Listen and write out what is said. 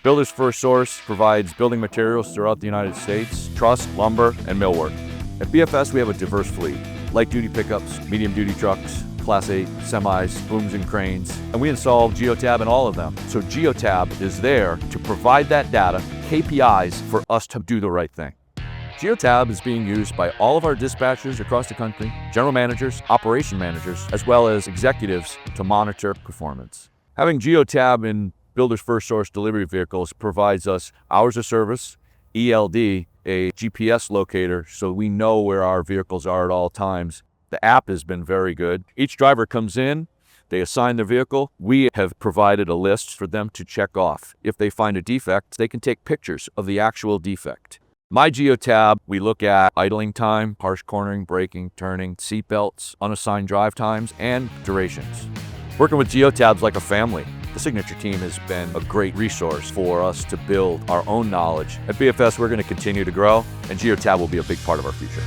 Builders FirstSource provides building materials throughout the United States, truss, lumber, and millwork. At BFS, we have a diverse fleet: light-duty pickups, medium-duty trucks, Class 8, semis, booms and cranes, and we install Geotab in all of them. So Geotab is there to provide that data, KPIs, for us to do the right thing. Geotab is being used by all of our dispatchers across the country, general managers, operation managers, as well as executives to monitor performance. Having Geotab in Builders FirstSource delivery vehicles provides us hours of service, ELD, a GPS locator, so we know where our vehicles are at all times. The app has been very good. Each driver comes in, they assign their vehicle. We have provided a list for them to check off. If they find a defect, they can take pictures of the actual defect. My Geotab, we look at idling time, harsh cornering, braking, turning, seat belts, unassigned drive times, and durations. Working with Geotab's like a family. The Signature team has been a great resource for us to build our own knowledge. At BFS, we're going to continue to grow, and Geotab will be a big part of our future.